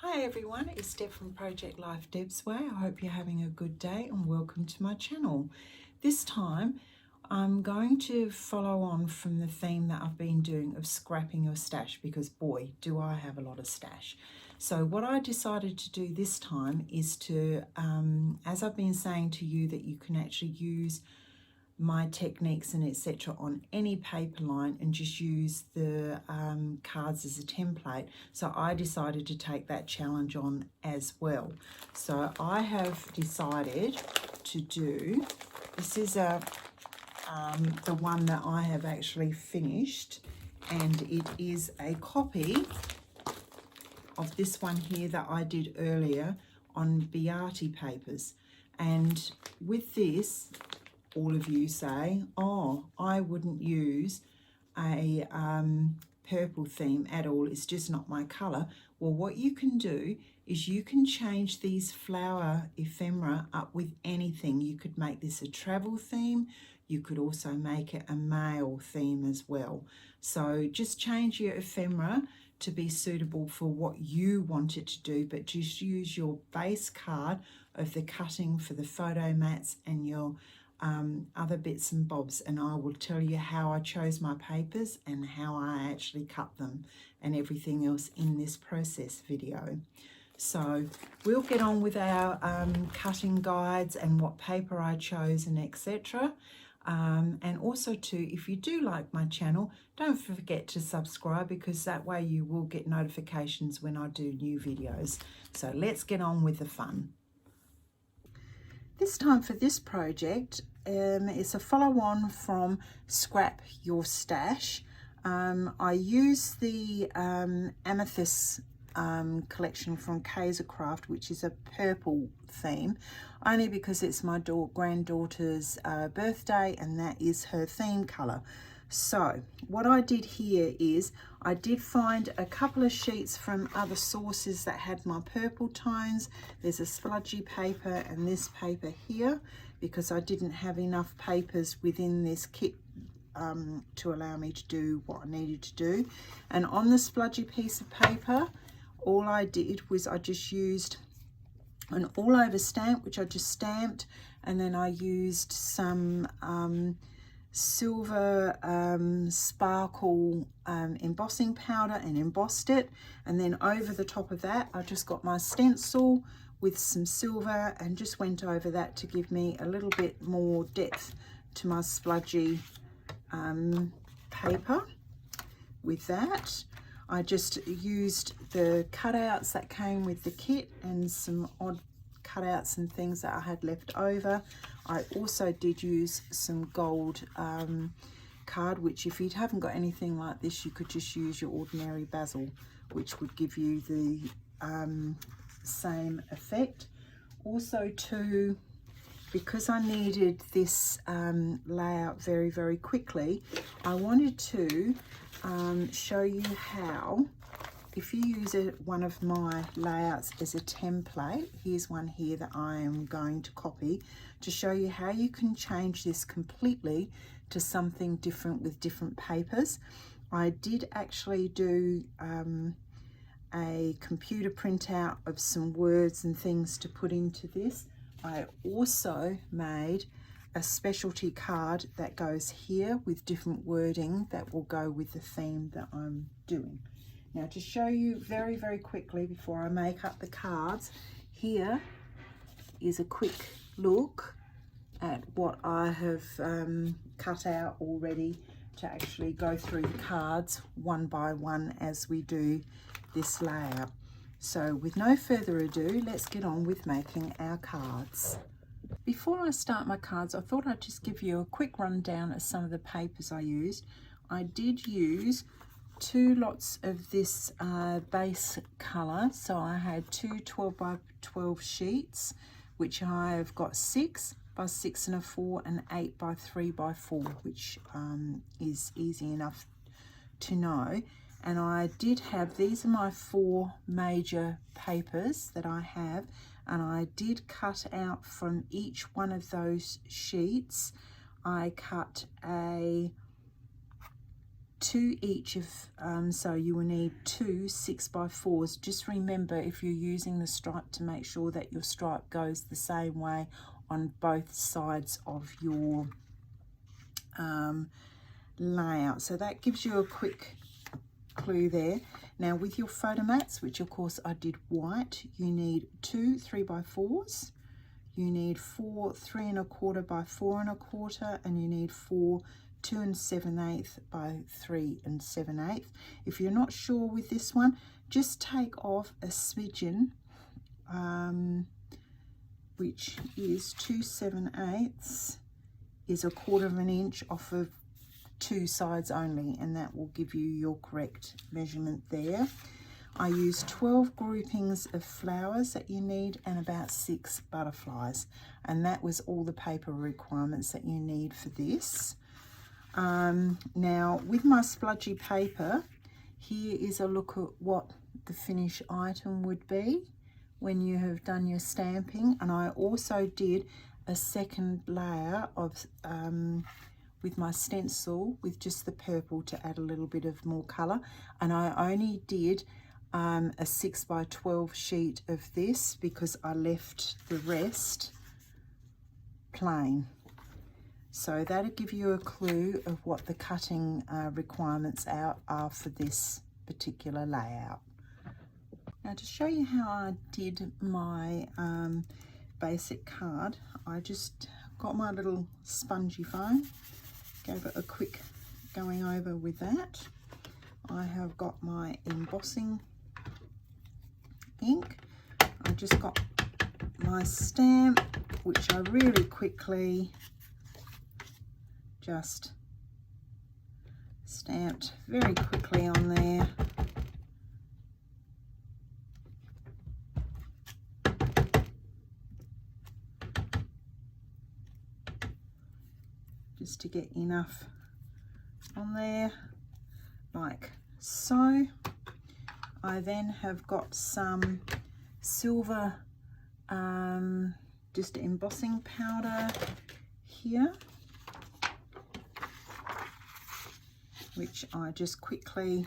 Hi everyone, it's Deb from Project Life Deb's Way. I hope you're having a good day and welcome to my channel. This time I'm going to follow on from the theme that I've been doing of scrapping your stash, because boy do I have a lot of stash. So what I decided to do this time is to, as I've been saying to you, that you can actually use my techniques and etc. on any paper line and just use the cards as a template. So I decided to take that challenge on as well. So I have decided to do, this is the one that I have actually finished, and it is a copy of this one here that I did earlier on Beati papers. And with this, all of you say, oh, I wouldn't use a purple theme at all, it's just not my colour. Well, what you can do is you can change these flower ephemera up with anything. You could make this a travel theme, you could also make it a male theme as well. So just change your ephemera to be suitable for what you want it to do, but just use your base card of the cutting for the photo mats and your other bits and bobs, and I will tell you how I chose my papers and how I actually cut them and everything else in this process video. So we'll get on with our cutting guides and what paper I chose and etc. And also too, if you do like my channel, don't forget to subscribe, because that way you will get notifications when I do new videos. So let's get on with the fun. This time for this project, it's a follow-on from Scrap Your Stash. I use the Amethyst collection from Kaisercraft, which is a purple theme, only because it's my granddaughter's birthday and that is her theme colour. So what I did here is I did find a couple of sheets from other sources that had my purple tones. There's a spludgy paper and this paper here, because I didn't have enough papers within this kit to allow me to do what I needed to do. And on the spludgy piece of paper, all I did was I just used an all over stamp, which I just stamped, and then I used some silver sparkle embossing powder and embossed it, and then over the top of that I just got my stencil with some silver and just went over that to give me a little bit more depth to my spludgy paper. With that, I just used the cutouts that came with the kit and some odd cutouts and things that I had left over. I also did use some gold card, which if you haven't got anything like this, you could just use your ordinary basil, which would give you the same effect. Also too, because I needed this layout very, very quickly, I wanted to show you how, if you use one of my layouts as a template, here's one here that I am going to copy, to show you how you can change this completely to something different with different papers. I did actually do a computer printout of some words and things to put into this. I also made a specialty card that goes here with different wording that will go with the theme that I'm doing. Now, to show you very, very quickly before I make up the cards, here is a quick look at what I have cut out already to actually go through the cards one by one as we do this layout. So with no further ado, let's get on with making our cards. Before I start my cards, I thought I'd just give you a quick rundown of some of the papers I used. I did use 2 lots of this base colour, so I had 2 12 by 12 sheets, which I've got 6 by 6 1/4 and 8 by 3 by 4, which is easy enough to know. And I did have, these are my 4 major papers that I have, and I did cut out from each one of those sheets, I cut a 2 each of, so you will need 2 6x4s. Just remember, if you're using the stripe, to make sure that your stripe goes the same way on both sides of your layout. So that gives you a quick clue there. Now with your photo mats, which of course I did white, you need 2 3x4s, you need 4 3 1/4 by 4 1/4, and you need 4 2 7/8 by 3 7/8. If you're not sure with this one, just take off a smidgen, which is 2 7/8 is 1/4 of an inch off of 2 sides only, and that will give you your correct measurement there. I used 12 groupings of flowers that you need and about 6 butterflies, and that was all the paper requirements that you need for this. Now with my spludgy paper, here is a look at what the finished item would be when you have done your stamping. And I also did a second layer of with my stencil with just the purple to add a little bit of more color, and I only did a 6x12 sheet of this because I left the rest plain. So that'll give you a clue of what the cutting requirements are for this particular layout. Now to show you how I did my basic card, I just got my little spongy foam, gave it a quick going over with that. I have got my embossing ink. I just got my stamp, which I really quickly just stamped very quickly on there. Just to get enough on there, like so. I then have got some silver just embossing powder here, which I just quickly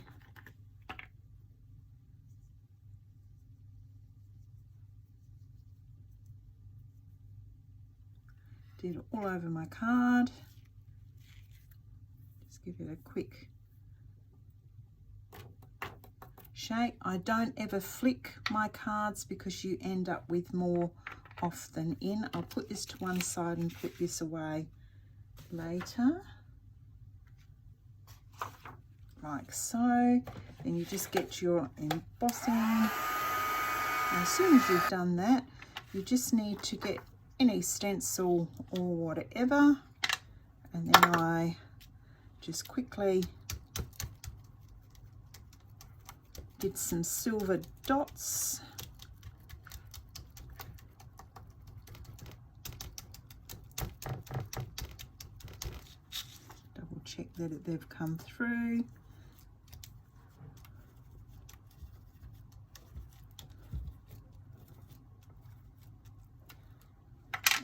did all over my card. Just give it a quick shake. I don't ever flick my cards because you end up with more off than in. I'll put this to one side and put this away later, like so. Then you just get your embossing. And as soon as you've done that, you just need to get any stencil or whatever, and then I just quickly did some silver dots. Double check that they've come through.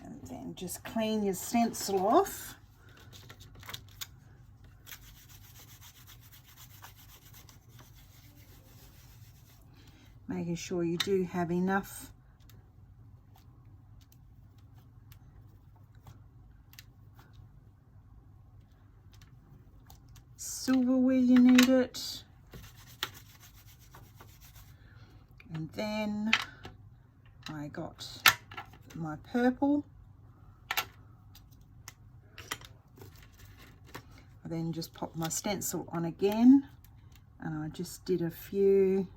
And then just clean your stencil off. Making sure you do have enough silver where you need it. And then I got my purple. I then just popped my stencil on again, and I just did a few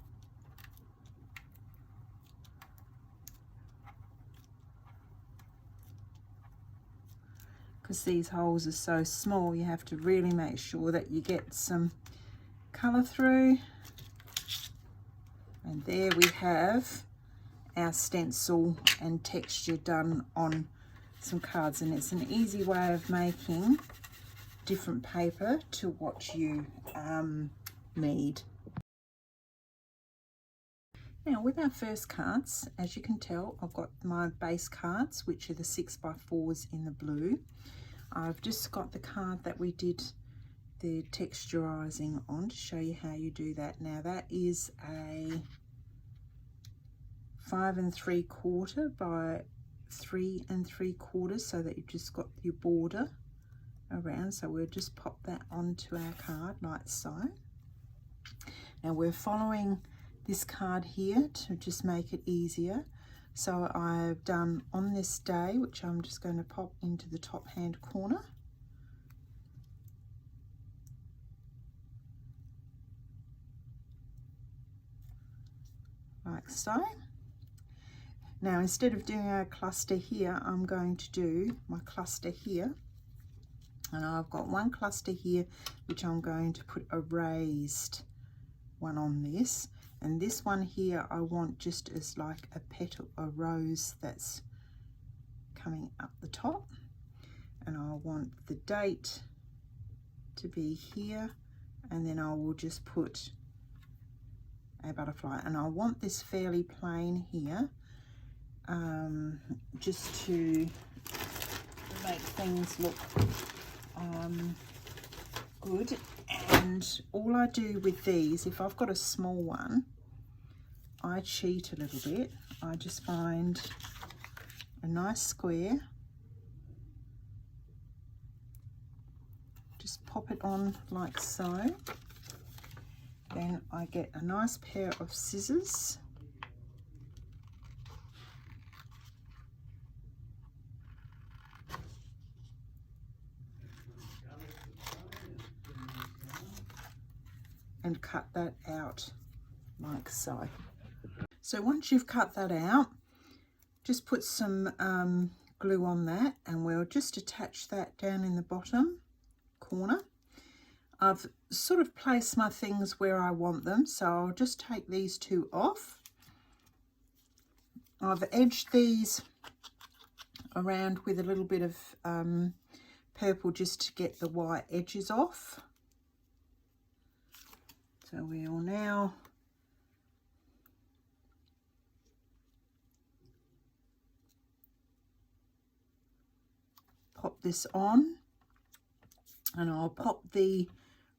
because these holes are so small, you have to really make sure that you get some colour through. And there we have our stencil and texture done on some cards, and it's an easy way of making different paper to what you need. Now with our first cards, as you can tell, I've got my base cards, which are the 6x4s in the blue. I've just got the card that we did the texturizing on to show you how you do that. Now that is a 5 3/4 by 3 3/4, so that you've just got your border around. So we'll just pop that onto our card like so. Now we're following this card here to just make it easier. So I've done on this day, which I'm just going to pop into the top hand corner. Like so. Now instead of doing a cluster here, I'm going to do my cluster here. And I've got one cluster here, which I'm going to put a raised one on this. And this one here, I want just as like a petal, a rose that's coming up the top. And I want the date to be here. And then I will just put a butterfly. And I want this fairly plain here, just to make things look good. And all I do with these, if I've got a small one, I cheat a little bit. I just find a nice square, just pop it on like so. Then I get a nice pair of scissors, and cut that out like so. So once you've cut that out, just put some glue on that, and we'll just attach that down in the bottom corner. I've sort of placed my things where I want them, so I'll just take these two off. I've edged these around with a little bit of purple just to get the white edges off. So we'll now pop this on, and I'll pop the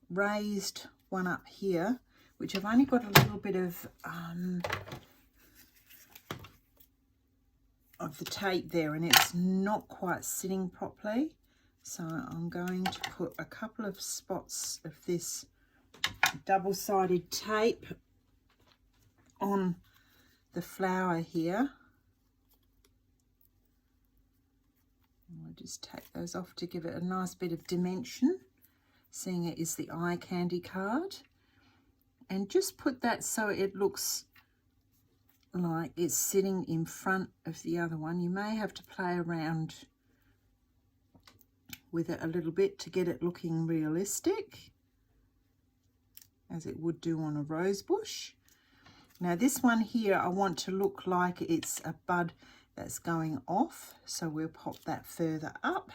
raised one up here, which I've only got a little bit of the tape there, and it's not quite sitting properly. So I'm going to put a couple of spots of this double-sided tape on the flower here. I'll just take those off to give it a nice bit of dimension, seeing it is the eye candy card. And just put that so it looks like it's sitting in front of the other one. You may have to play around with it a little bit to get it looking realistic, as it would do on a rose bush. Now this one here, I want to look like it's a bud that's going off, so we'll pop that further up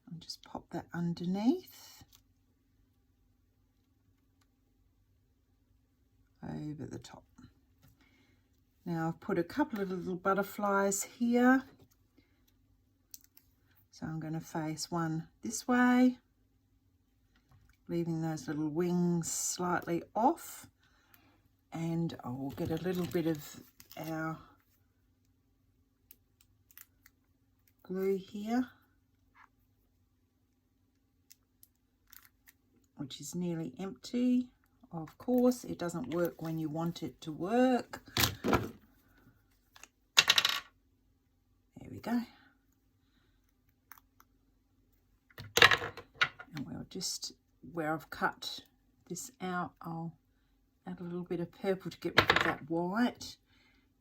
and just pop that underneath, over the top. Now I've put a couple of little butterflies here, so I'm going to face one this way, leaving those little wings slightly off, and I will get a little bit of our glue here, which is nearly empty. Of course, it doesn't work when you want it to work. There we go. And we'll just, where I've cut this out, I'll add a little bit of purple to get rid of that white,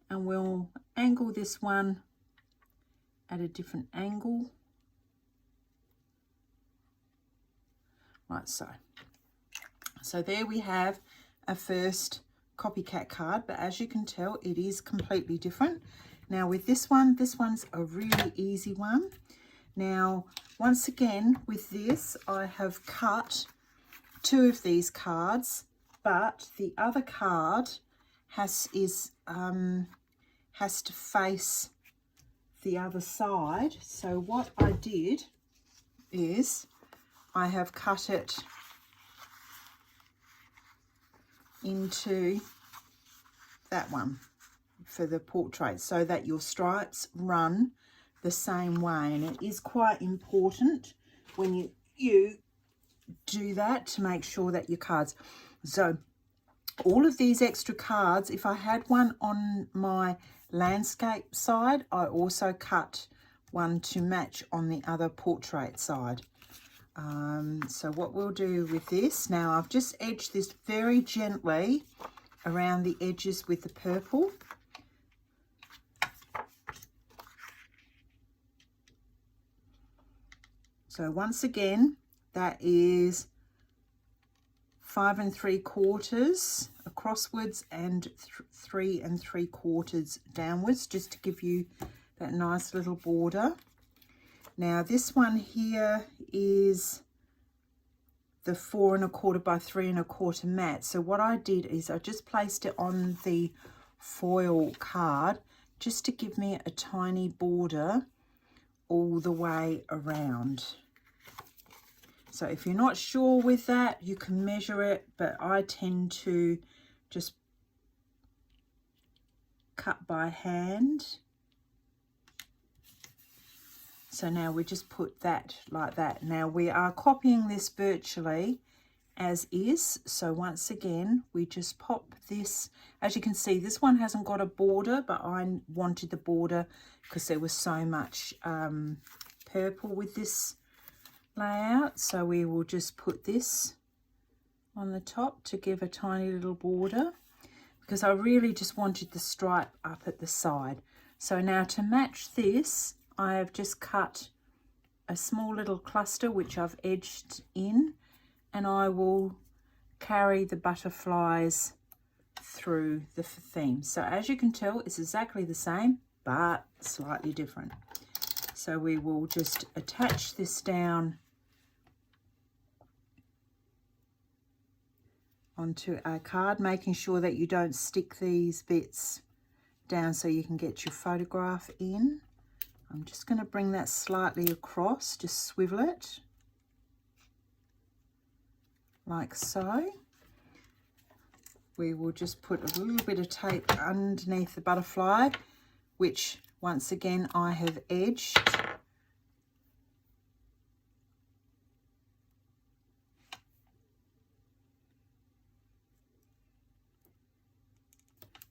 and we'll angle this one at a different angle, like so. So there we have a first copycat card, but as you can tell, it is completely different. Now with this one, this one's a really easy one. Now, once again, with this, I have cut 2 of these cards, but the other card has to face the other side. So what I did is I have cut it into that one for the portrait so that your stripes run the same way. And it is quite important when you do that to make sure that your cards, so all of these extra cards, if I had one on my landscape side, I also cut one to match on the other portrait side. So what we'll do with this, now I've just edged this very gently around the edges with the purple. So once again, that is 5 3/4 acrosswards and 3 3/4 downwards, just to give you that nice little border. Now this one here is the 4 1/4 by 3 1/4 mat. So what I did is I just placed it on the foil card just to give me a tiny border all the way around. So if you're not sure with that, you can measure it, but I tend to just cut by hand. So now we just put that like that. Now we are copying this virtually as is. So once again, we just pop this. As you can see, this one hasn't got a border, but I wanted the border because there was so much purple with this layout. So we will just put this on the top to give a tiny little border, because I really just wanted the stripe up at the side. So now to match this, I have just cut a small little cluster which I've edged in, and I will carry the butterflies through the theme. So as you can tell, it's exactly the same but slightly different. So we will just attach this down onto our card, making sure that you don't stick these bits down so you can get your photograph in. I'm just going to bring that slightly across, just swivel it like so. We will just put a little bit of tape underneath the butterfly, which once again I have edged.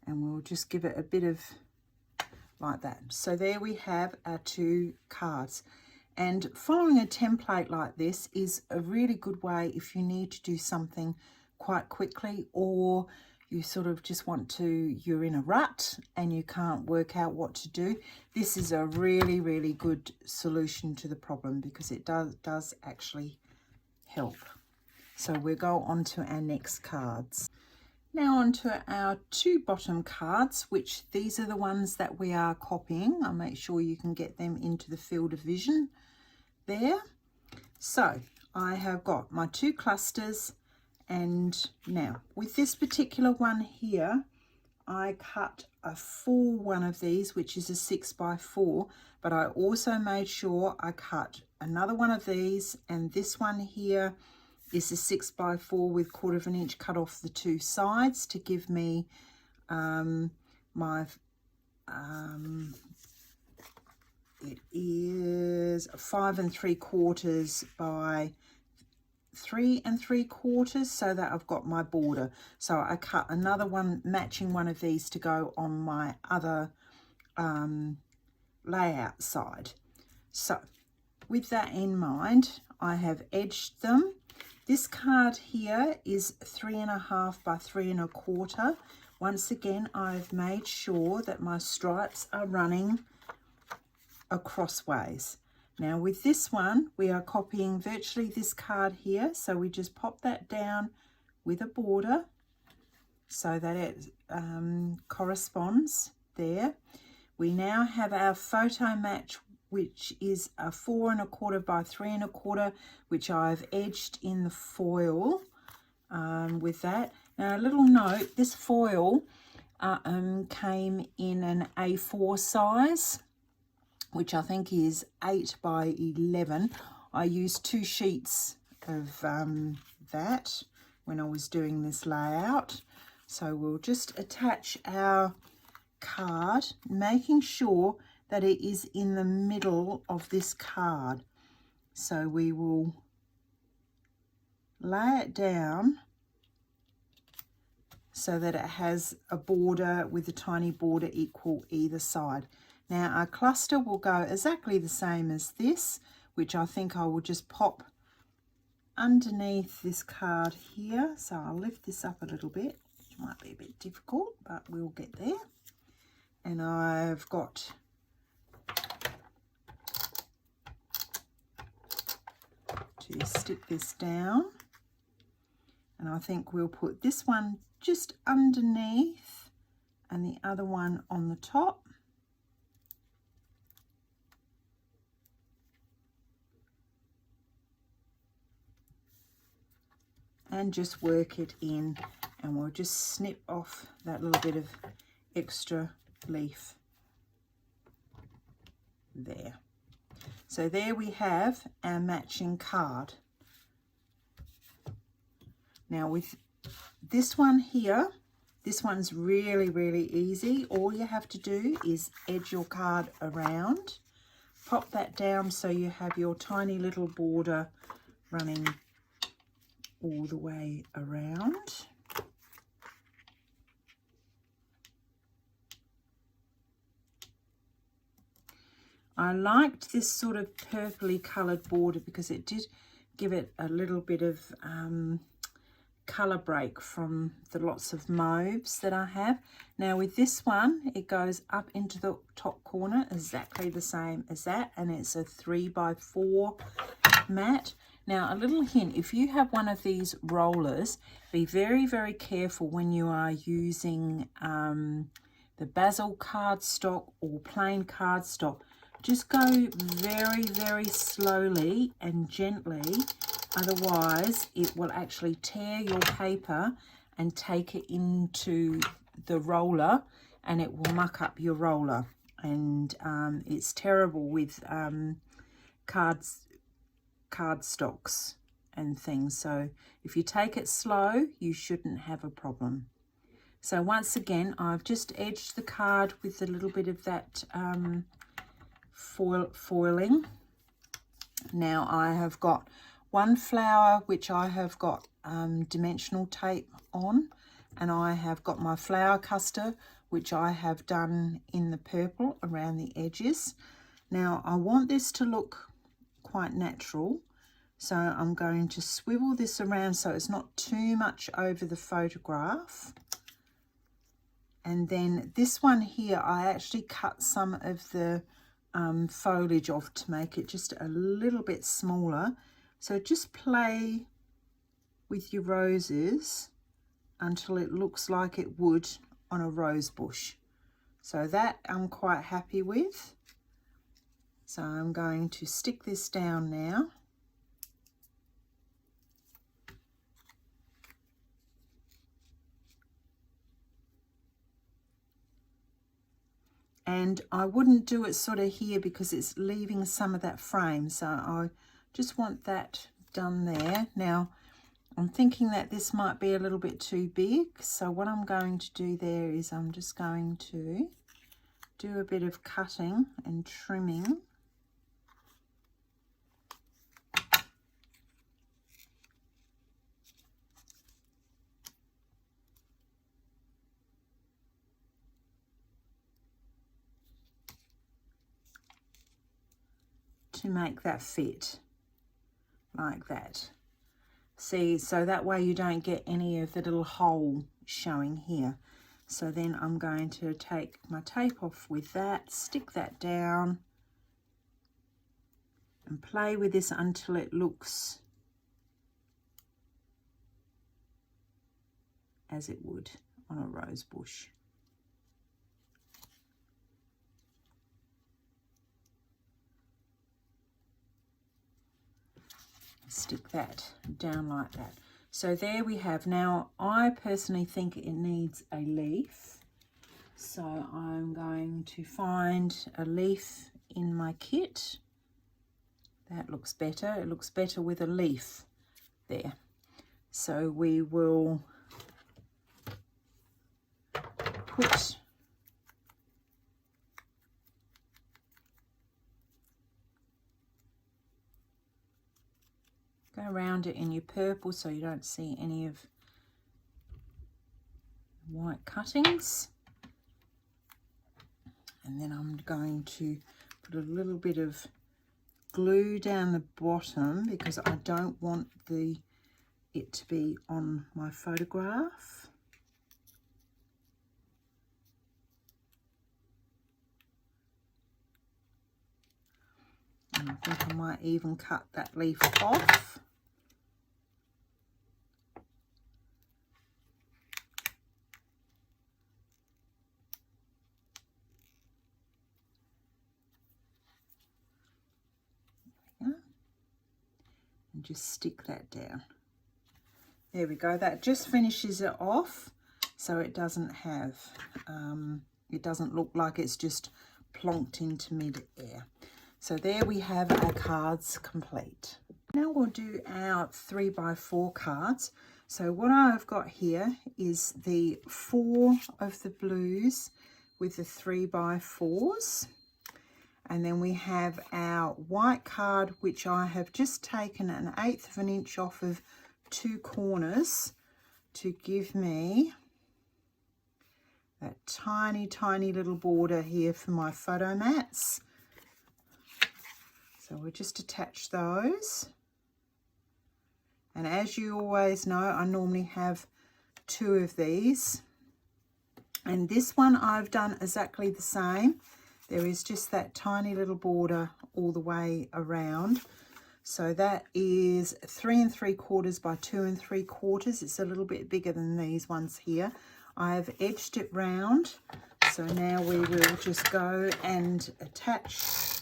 And we'll just give it a bit of like that. So there we have our two cards. And following a template like this is a really good way if you need to do something quite quickly, or you sort of just want to, you're in a rut and you can't work out what to do. This is a really, really good solution to the problem, because it does actually help. So we'll go on to our next cards. Now onto our two bottom cards, which these are the ones that we are copying. I'll make sure you can get them into the field of vision there. So I have got my two clusters, and now with this particular one here, I cut a full one of these, which is a 6 by 4, but I also made sure I cut another one of these, and this one here is a 6 by 4 with 1/4 inch cut off the two sides to give me my it is 5 3/4 by 3 3/4, so that I've got my border. So I cut another one matching one of these to go on my other layout side. So with that in mind, I have edged them. This card here is 3 1/2 by 3 1/4. Once again, I've made sure that my stripes are running acrossways. Now with this one, we are copying virtually this card here. So we just pop that down with a border so that it corresponds there. We now have our photo match, which is a 4 1/4 by 3 1/4, which I've edged in the foil with that. Now a little note, this foil came in an A4 size, which I think is 8 by 11. I used 2 sheets of that when I was doing this layout. So we'll just attach our card, making sure that it is in the middle of this card. So we will lay it down so that it has a border with a tiny border equal either side. Now our cluster will go exactly the same as this, which I think I will just pop underneath this card here. So I'll lift this up a little bit, which might be a bit difficult, but we'll get there. And I've got to stick this down, and I think we'll put this one just underneath and the other one on the top. And just work it in, and we'll just snip off that little bit of extra leaf there. So there we have our matching card. Now with this one here, this one's really easy. All you have to do is edge your card around, pop that down so you have your tiny little border running all the way around. I liked this sort of purpley coloured border because it did give it a little bit of colour break from the lots of mauves that I have. Now with this one, it goes up into the top corner exactly the same as that, and it's a 3x4 mat. Now a little hint, if you have one of these rollers, be very careful when you are using the basil cardstock or plain cardstock. Just go very slowly and gently, otherwise it will actually tear your paper and take it into the roller, and it will muck up your roller. And it's terrible with cardstocks and things. So if you take it slow, you shouldn't have a problem. So once again, I've just edged the card with a little bit of that foiling. Now I have got one flower which I have got dimensional tape on, and I have got my flower cluster which I have done in the purple around the edges. Now I want this to look quite natural, so I'm going to swivel this around so it's not too much over the photograph. And then this one here, I actually cut some of the foliage off to make it just a little bit smaller. So just play with your roses until it looks like it would on a rose bush. So that I'm quite happy with. So I'm going to stick this down now. And I wouldn't do it sort of here because it's leaving some of that frame. So I just want that done there. Now, I'm thinking that this might be a little bit too big. So what I'm going to do there is I'm just going to do a bit of cutting and trimming. To make that fit like that. See, so that way you don't get any of the little hole showing here. So then I'm going to take my tape off with that, stick that down and play with this until it looks as it would on a rose bush. Stick that down like that. So there we have. Now I personally think it needs a leaf, so I'm going to find a leaf in my kit. That looks better. It looks better with a leaf there. So we will put go around it in your purple so you don't see any of the white cuttings. And then I'm going to put a little bit of glue down the bottom because I don't want it to be on my photograph. And I think I might even cut that leaf off. And just stick that down. There we go. That just finishes it off, so it doesn't have, it doesn't look like it's just plonked into mid-air. So there we have our cards complete. Now we'll do our 3x4 cards. So what I've got here is the 4 of the blues with the 3x4s. And then we have our white card, which I have just taken 1/8 of an inch off of 2 corners to give me that tiny, tiny little border here for my photo mats. So we'll just attach those. And as you always know, I normally have 2 of these. And this one I've done exactly the same. There is just that tiny little border all the way around. So that is 3 3/4 by 2 3/4. It's a little bit bigger than these ones here. I've edged it round. So now we will just go and attach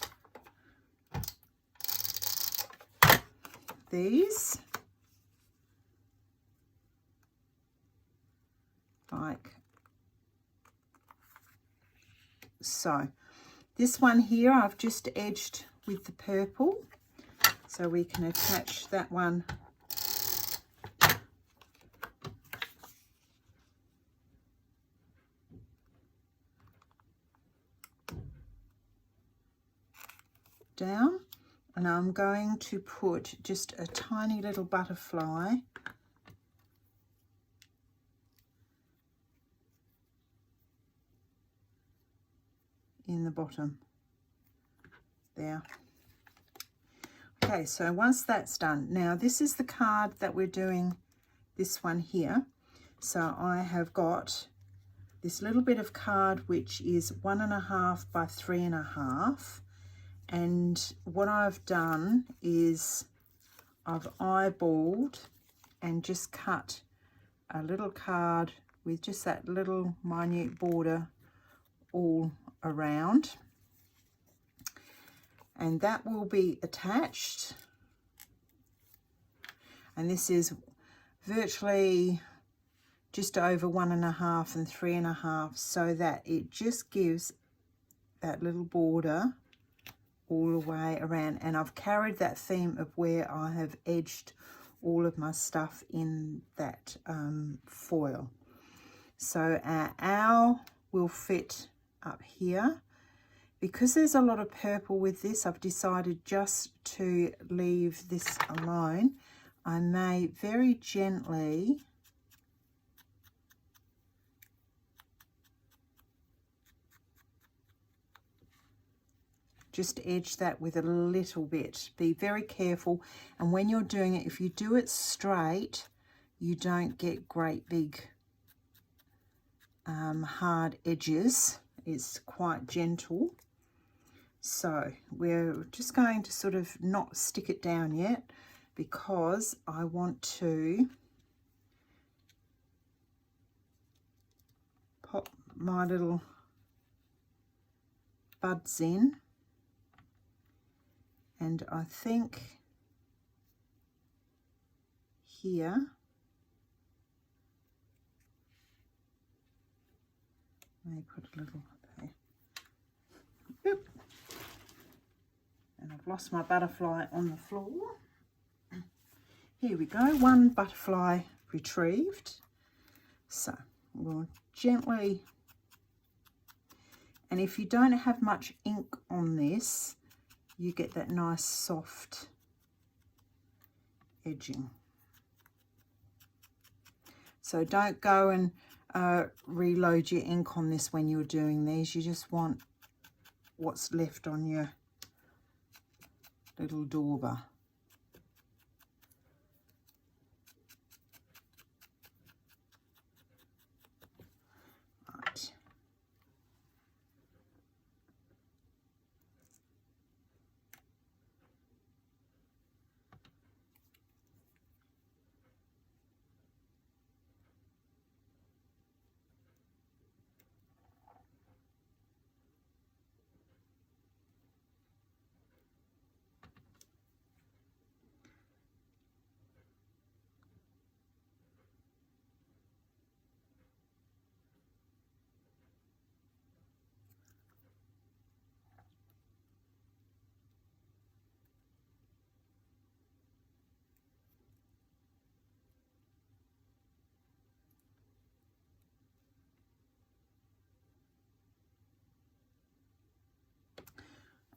these like so. This one here I've just edged with the purple, so we can attach that one down. And I'm going to put just a tiny little butterfly in the bottom there. Okay, so once that's done, now this is the card that we're doing, this one here. So I have got this little bit of card which is 1.5 by 3.5, and what I've done is I've eyeballed and just cut a little card with just that little minute border all around, and that will be attached. And this is virtually just over 1.5 and 3.5, so that it just gives that little border all the way around. And I've carried that theme of where I have edged all of my stuff in that foil. So our owl will fit up here. Because there's a lot of purple with this, I've decided just to leave this alone. I may very gently just edge that with a little bit. Be very careful, and when you're doing it, if you do it straight, you don't get great big hard edges. It's quite gentle. So we're just going to sort of not stick it down yet, because I want to pop my little buds in. And I think here, I put a little there. Oop. And I've lost my butterfly on the floor. Here we go, one butterfly retrieved. So we'll gently, and if you don't have much ink on this, you get that nice soft edging. So don't go and reload your ink on this when you're doing these. You just want what's left on your little dauber. Right.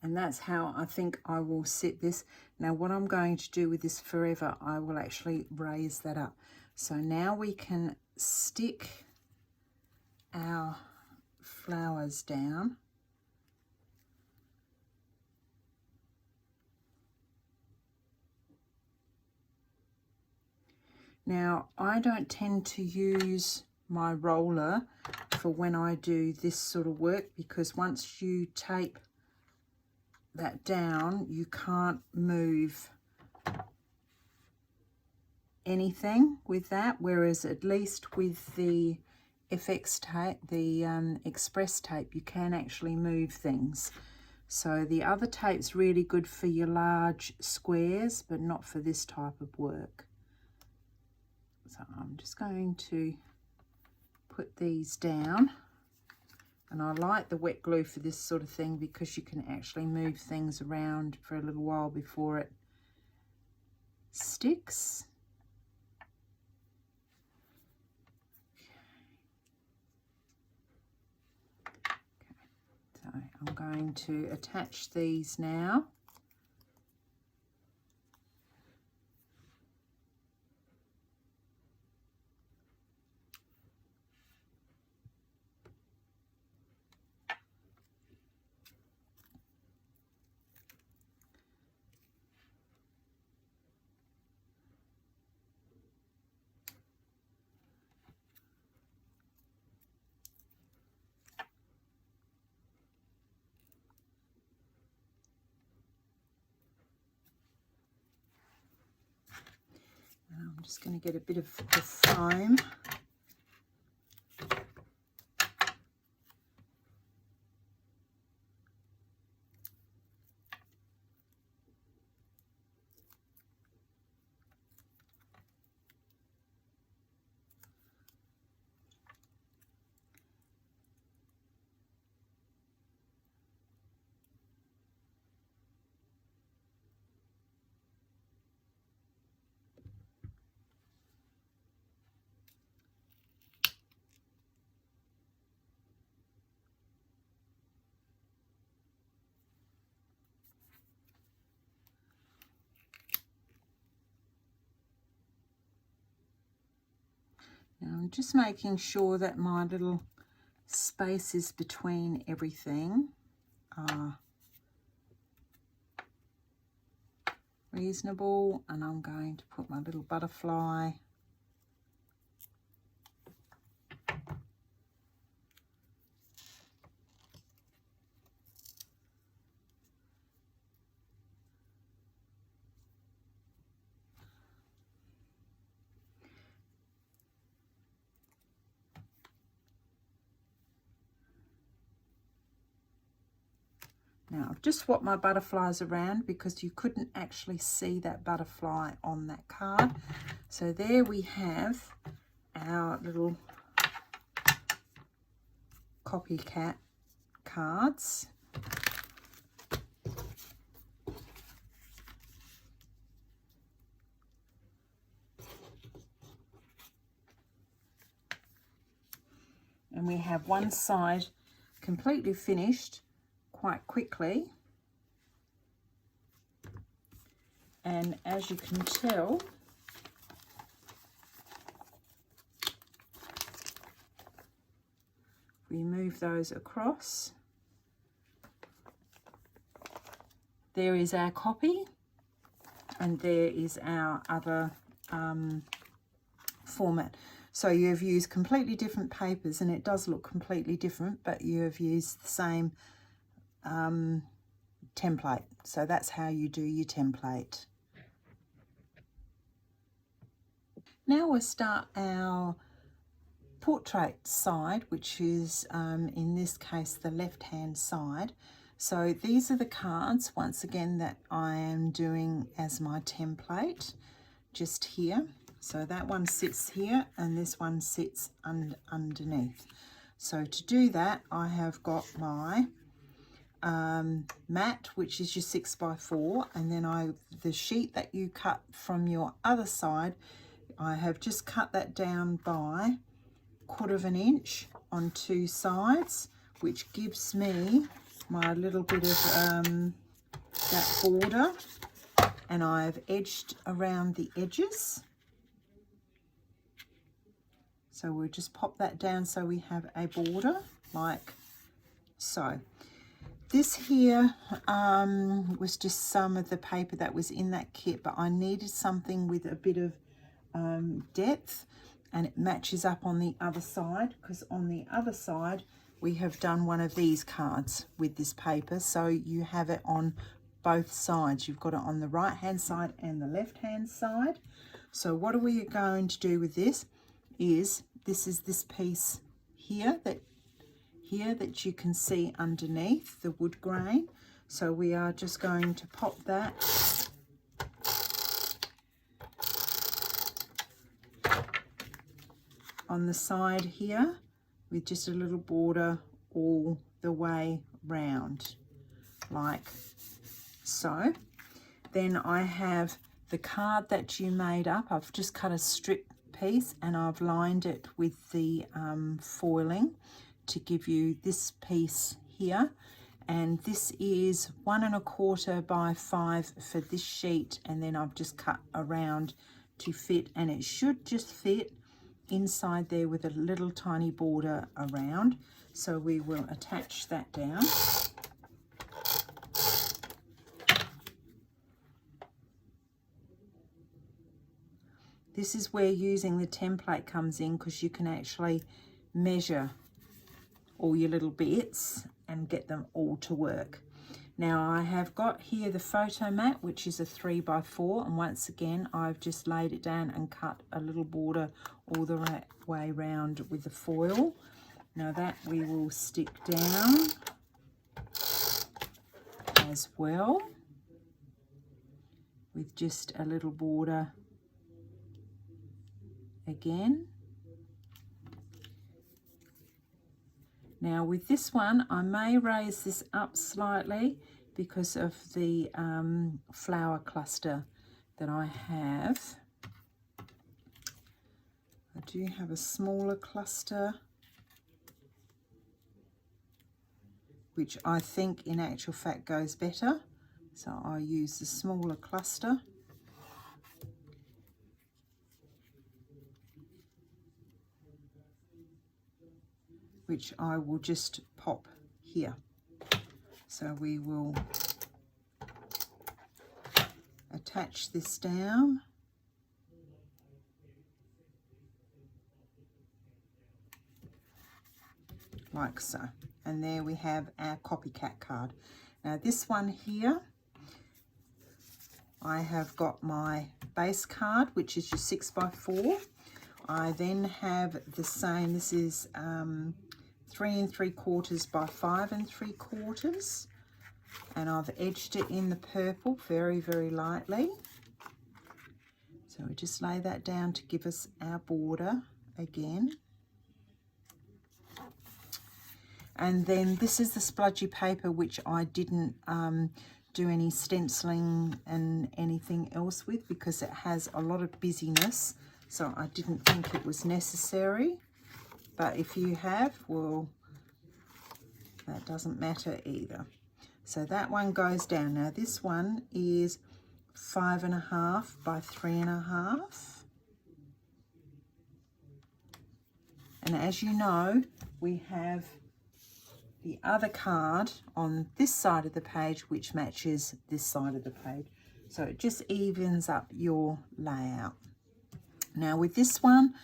And that's how I think I will sit this. Now what I'm going to do with this forever, I will actually raise that up. So now we can stick our flowers down. Now I don't tend to use my roller for when I do this sort of work, because once you tape that down, you can't move anything with that, whereas at least with the FX tape, the express tape, you can actually move things. So the other tape's really good for your large squares, but not for this type of work. So I'm just going to put these down. And I like the wet glue for this sort of thing because you can actually move things around for a little while before it sticks. Okay. So I'm going to attach these now. I'm just going to get a bit of the foam. Now I'm just making sure that my little spaces between everything are reasonable, and I'm going to put my little butterfly . Now I've just swapped my butterflies around because you couldn't actually see that butterfly on that card. So there we have our little copycat cards. And we have one side completely finished quite quickly. And as you can tell, we move those across. There is our copy, and there is our other format. So you have used completely different papers, and it does look completely different, but you have used the same template. So that's how you do your template. Now we'll start our portrait side, which is in this case the left hand side. So these are the cards, once again, that I am doing as my template just here. So that one sits here and this one sits underneath. So to do that, I have got my mat, which is your 6x4, and then the sheet that you cut from your other side, I have just cut that down by 1/4 inch on 2 sides, which gives me my little bit of that border, and I've edged around the edges. So we'll just pop that down so we have a border like so. This here was just some of the paper that was in that kit, but I needed something with a bit of depth, and it matches up on the other side, because on the other side we have done one of these cards with this paper, so you have it on both sides. You've got it on the right hand side and the left hand side. So what are we going to do with this is this piece here that you can see underneath the wood grain. So we are just going to pop that on the side here with just a little border all the way round like so. Then I have the card that you made up. I've just cut a strip piece and I've lined it with the foiling to give you this piece here, and this is 1 1/4 by 5 for this sheet, and then I've just cut around to fit, and it should just fit inside there with a little tiny border around. So we will attach that down. This is where using the template comes in, because you can actually measure all your little bits and get them all to work. Now I have got here the photo mat, which is a 3x4, and once again I've just laid it down and cut a little border all the way round with the foil. Now that we will stick down as well with just a little border again. Now with this one, I may raise this up slightly because of the flower cluster that I have. I do have a smaller cluster, which I think in actual fact goes better. So I'll use the smaller cluster. Which I will just pop here. So we will attach this down. Like so. And there we have our copycat card. Now this one here, I have got my base card, which is your 6x4. I then have the same, this is 3 3/4 by 5 3/4, and I've edged it in the purple very, very lightly. So we just lay that down to give us our border again. And then this is the spludgy paper, which I didn't do any stenciling and anything else with because it has a lot of busyness, so I didn't think it was necessary. but if you have, well, that doesn't matter either. So that one goes down. Now this one is 5.5 by 3.5. And as you know, we have the other card on this side of the page which matches this side of the page. So it just evens up your layout. Now with this one,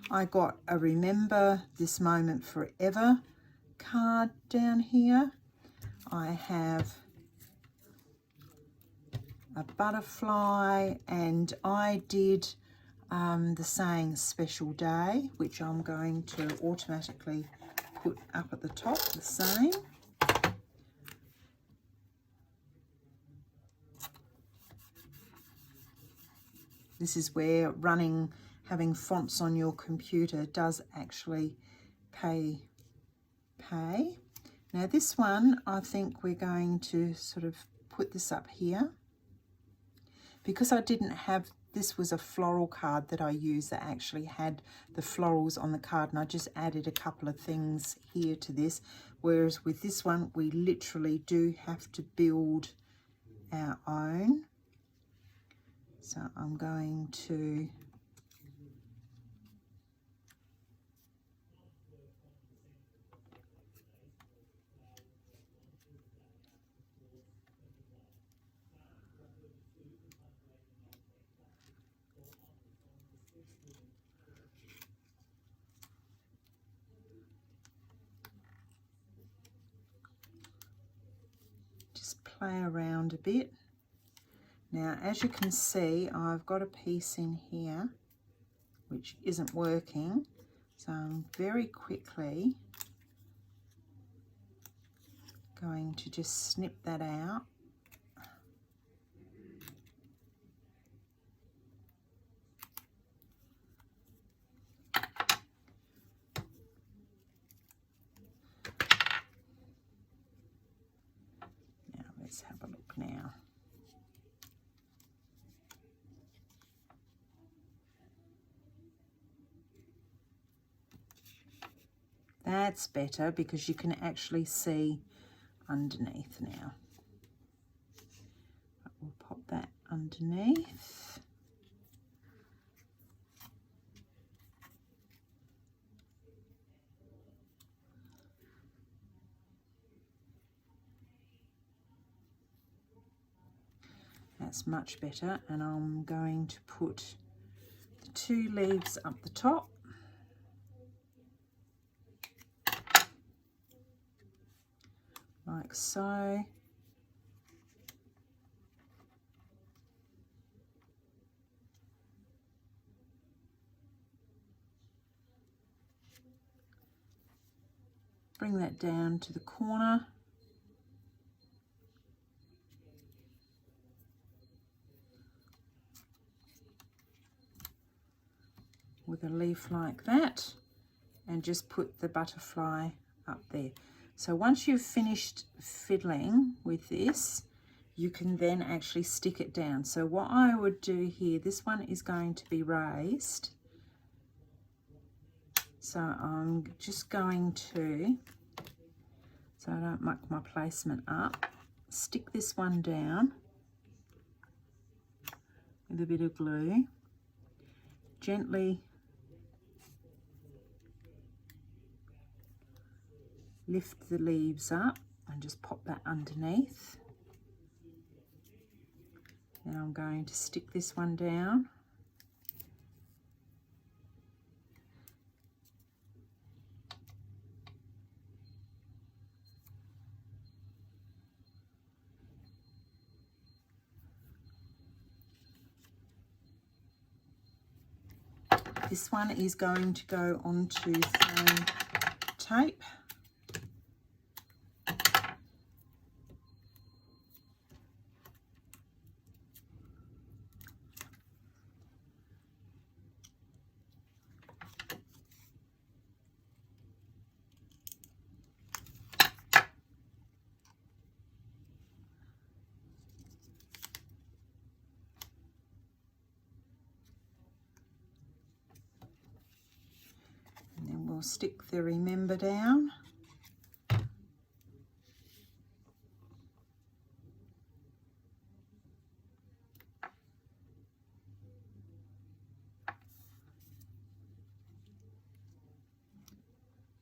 I got a Remember This Moment Forever card down here. I have a butterfly, and I did the saying Special Day, which I'm going to automatically put up at the top the same. This is where having fonts on your computer does actually pay. Now this one, I think we're going to sort of put this up here. Because I didn't have, this was a floral card that I used that actually had the florals on the card, and I just added a couple of things here to this. Whereas with this one, we literally do have to build our own. So I'm going to just play around a bit. Now, as you can see, I've got a piece in here which isn't working, so I'm very quickly going to just snip that out. Now, let's have a look now. That's better because you can actually see underneath now. We'll pop that underneath. That's much better, and I'm going to put the 2 leaves up the top. Like so. Bring that down to the corner. With a leaf like that, and just put the butterfly up there. So once you've finished fiddling with this, you can then actually stick it down. So what I would do here, this one is going to be raised. So I'm just going to, so I don't muck my placement up, stick this one down with a bit of glue, gently lift the leaves up and just pop that underneath. Then I'm going to stick this one down. This one is going to go onto foam tape. And then we'll we'll stick the remember down.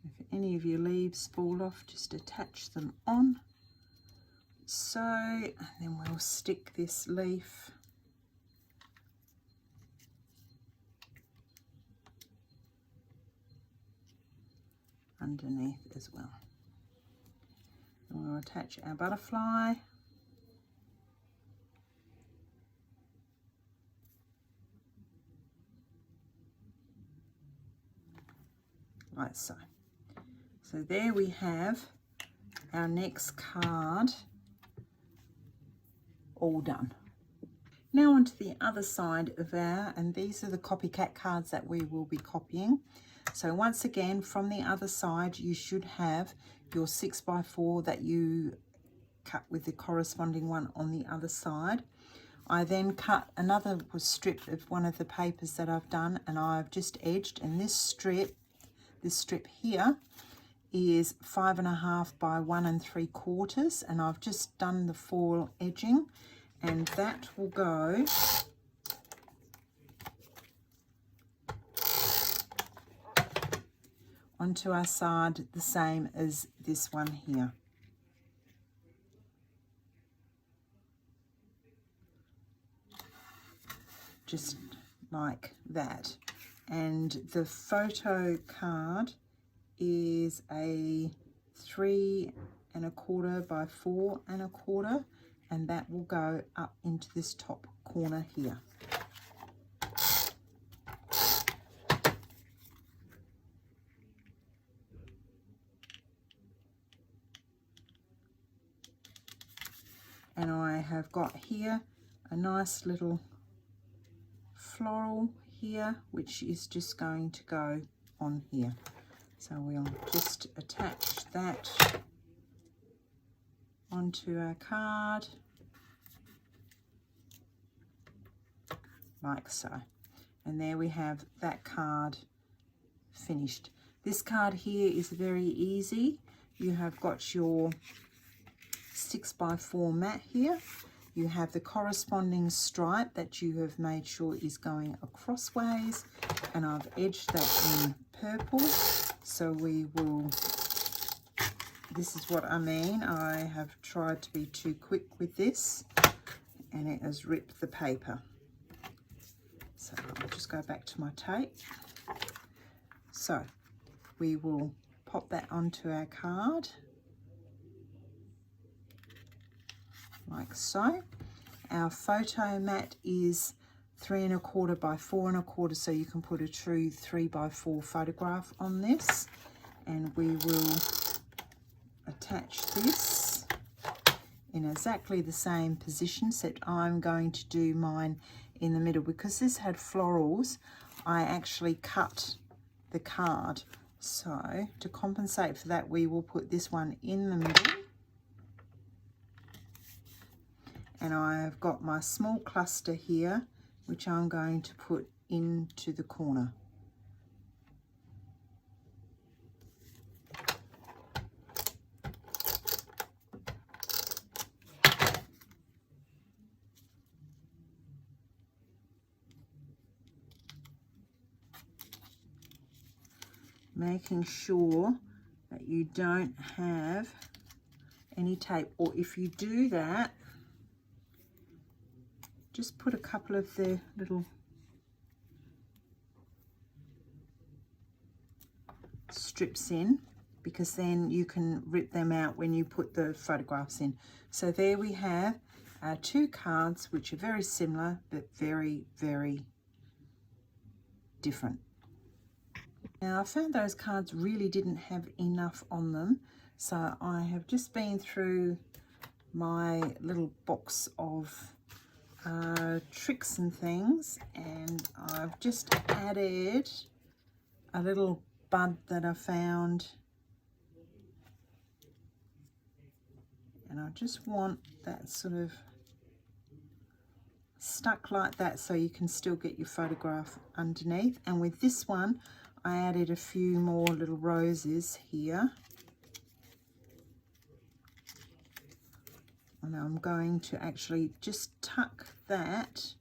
If any of your leaves fall off, just attach them on. So, and then we'll stick this leaf underneath as well. And we'll attach our butterfly. Like so. So there we have our next card all done. Now onto the other side of our, and these are the copycat cards that we will be copying. So once again, from the other side, you should have your 6x4 that you cut with the corresponding one on the other side. I then cut another strip of one of the papers that I've done, and I've just edged, and this strip here is 5.5 by 1 3/4, and I've just done the foil edging, and that will go onto our side the same as this one here. Just like that. And the photo card is a 3.25 by 4.25, and that will go up into this top corner here. And I have got here a nice little floral here, which is just going to go on here. So we'll just attach that onto our card like so. And there we have that card finished. This card here is very easy. You have got your 6x4 mat here. You have the corresponding stripe that you have made sure is going acrossways, and I've edged that in purple. So we will, this is what I mean, I have tried to be too quick with this and it has ripped the paper. So I'll just go back to my tape. So we will pop that onto our card like so. Our photo mat is 3.25 by 4.25, so you can put a true 3x4 photograph on this, and we will attach this in exactly the same position, except I'm going to do mine in the middle. Because this had florals, I actually cut the card, so to compensate for that, we will put this one in the middle. And I've got my small cluster here, which I'm going to put into the corner. Making sure that you don't have any tape, or if you do that, just put a couple of the little strips in, because then you can rip them out when you put the photographs in. So there we have our two cards, which are very similar but very, very different. Now I found those cards really didn't have enough on them, so I have just been through my little box of tricks and things, and I've just added a little bud that I found, and I just want that sort of stuck like that so you can still get your photograph underneath. And with this one I added a few more little roses here. And I'm going to actually just tuck that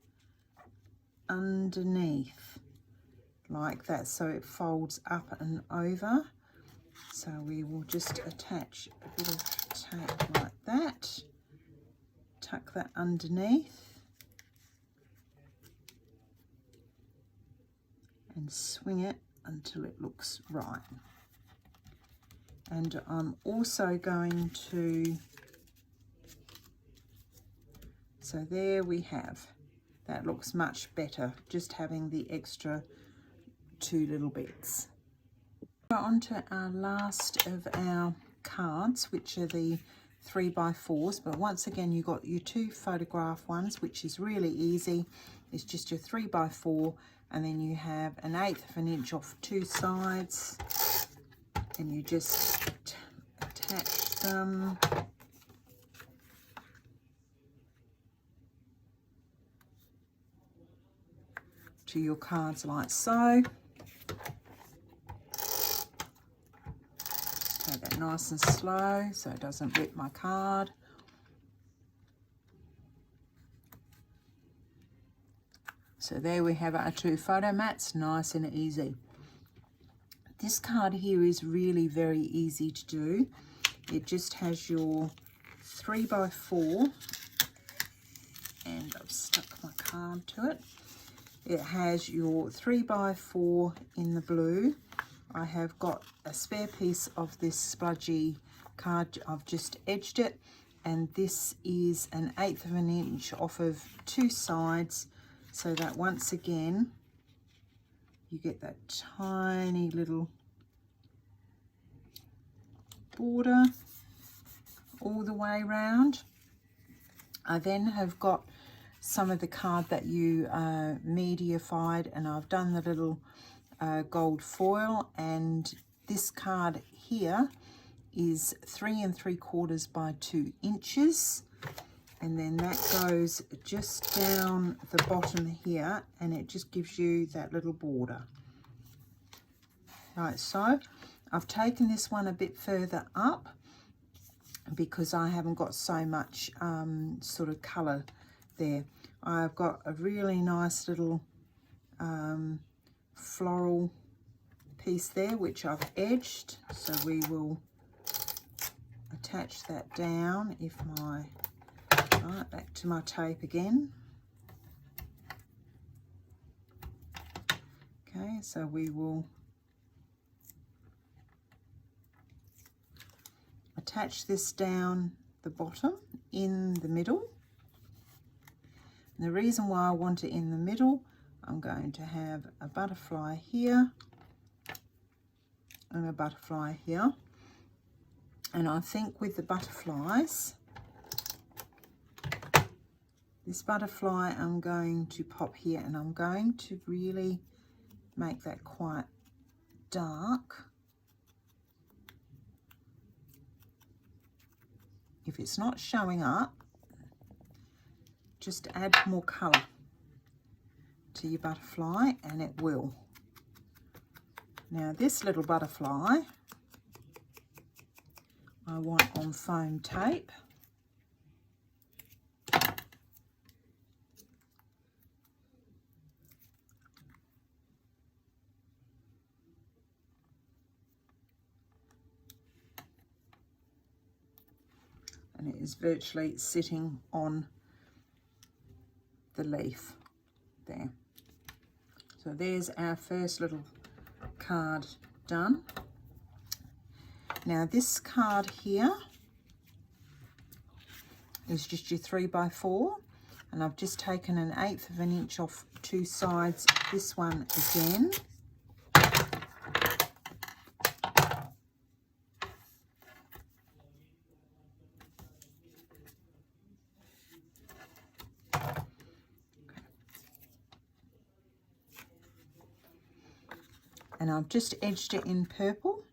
underneath like that, so it folds up and over. So we will just attach a bit of tape like that, tuck that underneath and swing it until it looks right. And I'm also going to, so there we have, that looks much better, just having the extra two little bits. On to our last of our cards, which are the 3x4s, but once again you've got your two photograph ones, which is really easy. It's just your 3x4, and then you have 1/8 of an inch off two sides, and you just attach them to your cards like so. Take that nice and slow so it doesn't rip my card. So there we have our two photo mats, nice and easy. This card here is really very easy to do. It just has your 3x4, and I've stuck my card to it. It has your 3x4 in the blue. I have got a spare piece of this spludgy card. I've just edged it, and this is 1/8 of an inch off of two sides, so that once again you get that tiny little border all the way around. I then have got some of the card that you mediafied, and I've done the little gold foil, and this card here is 3 3/4 by 2 inches, and then that goes just down the bottom here, and it just gives you that little border. Right, so I've taken this one a bit further up because I haven't got so much sort of colour there. I've got a really nice little floral piece there which I've edged, so we will attach that down. If my right, back to my tape again. Okay, so we will attach this down the bottom in the middle. And the reason why I want it in the middle, I'm going to have a butterfly here and a butterfly here. And I think with the butterflies, this butterfly I'm going to pop here, and I'm going to really make that quite dark. If it's not showing up, just add more colour to your butterfly and it will. Now this little butterfly I want on foam tape. And it is virtually sitting on the leaf there. So there's our first little card done. Now this card here is just your 3x4, and I've just taken 1/8 of an inch off two sides. This one again. And I've just edged it in purple,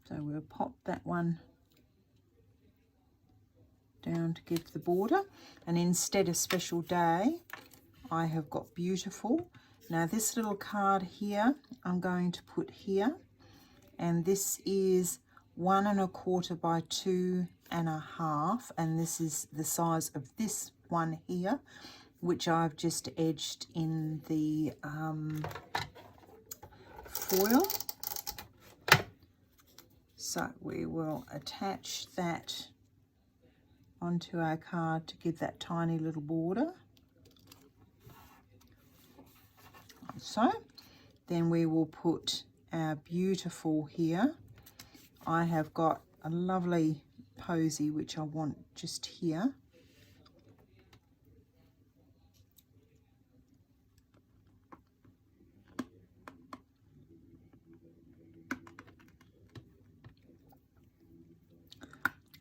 so we'll pop that one down to give the border. And instead of Special Day, I have got Beautiful. Now this little card here, I'm going to put here, and this is 1 1/4 by 2 1/2, and this is the size of this one here, which I've just edged in the foil. So we will attach that onto our card to give that tiny little border. So then we will put our beautiful here. I have got a lovely posy which I want just here.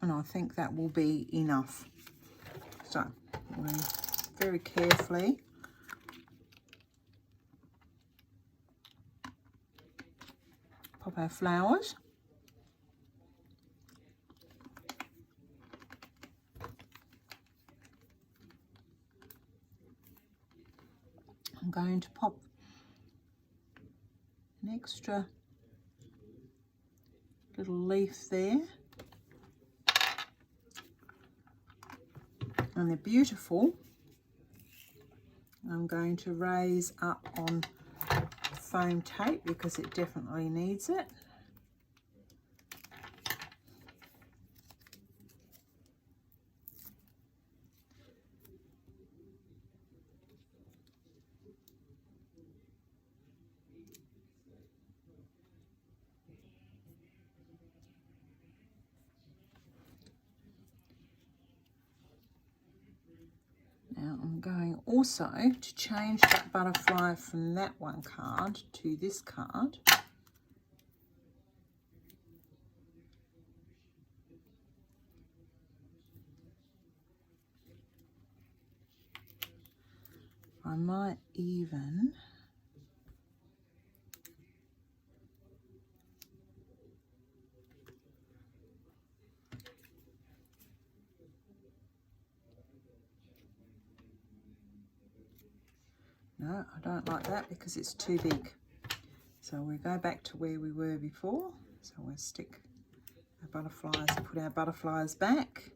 And I think that will be enough. So we very carefully pop our flowers. I'm going to pop an extra little leaf there. And they're beautiful. I'm going to raise up on foam tape because it definitely needs it. Now I'm going also to change that butterfly from that one card to this card. I might even no, I don't like that because it's too big. So we go back to where we were before. So we'll stick our butterflies, put our butterflies back.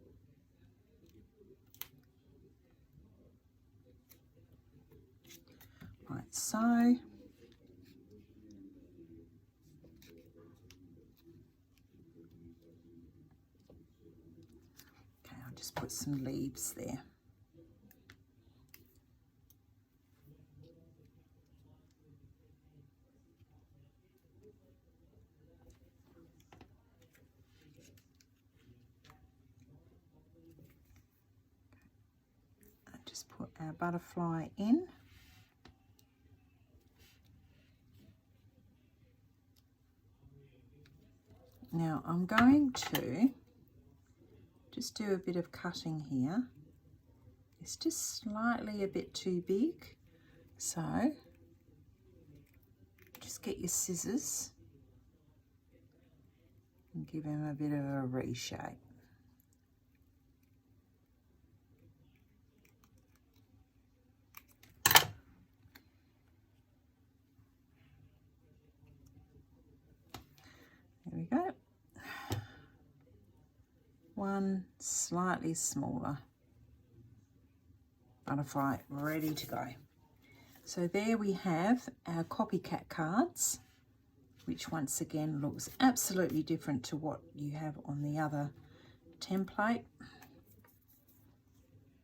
Like so. Okay, I'll just put some leaves there. Just put our butterfly in. Now I'm going to just do a bit of cutting here. It's just slightly a bit too big, so just get your scissors and give him a bit of a reshape. There we go. One slightly smaller butterfly ready to go. So there we have our copycat cards, which once again looks absolutely different to what you have on the other template,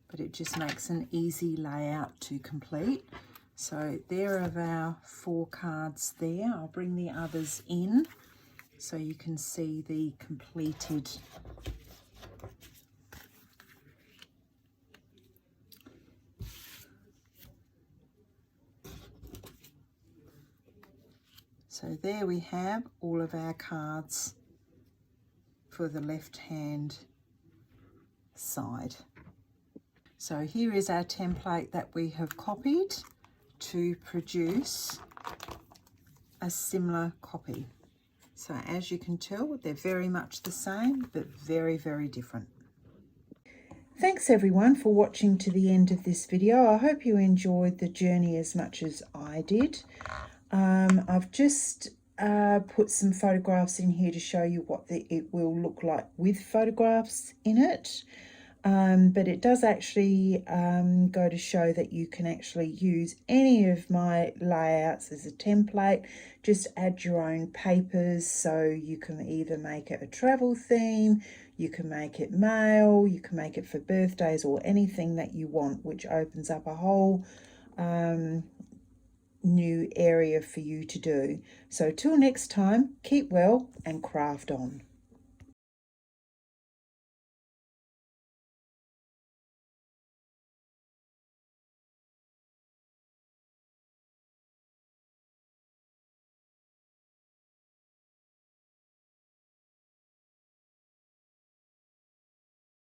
but it just makes an easy layout to complete. So there are our 4 cards there. I'll bring the others in so you can see the completed So there we have all of our cards for the left hand side. So here is our template that we have copied to produce a similar copy. So as you can tell, they're very much the same, but very, very different. Thanks everyone for watching to the end of this video. I hope you enjoyed the journey as much as I did. I've just put some photographs in here to show you what it will look like with photographs in it. But it does actually go to show that you can actually use any of my layouts as a template. Just add your own papers, so you can either make it a travel theme, you can make it mail, you can make it for birthdays or anything that you want, which opens up a whole new area for you to do. So till next time, keep well and craft on.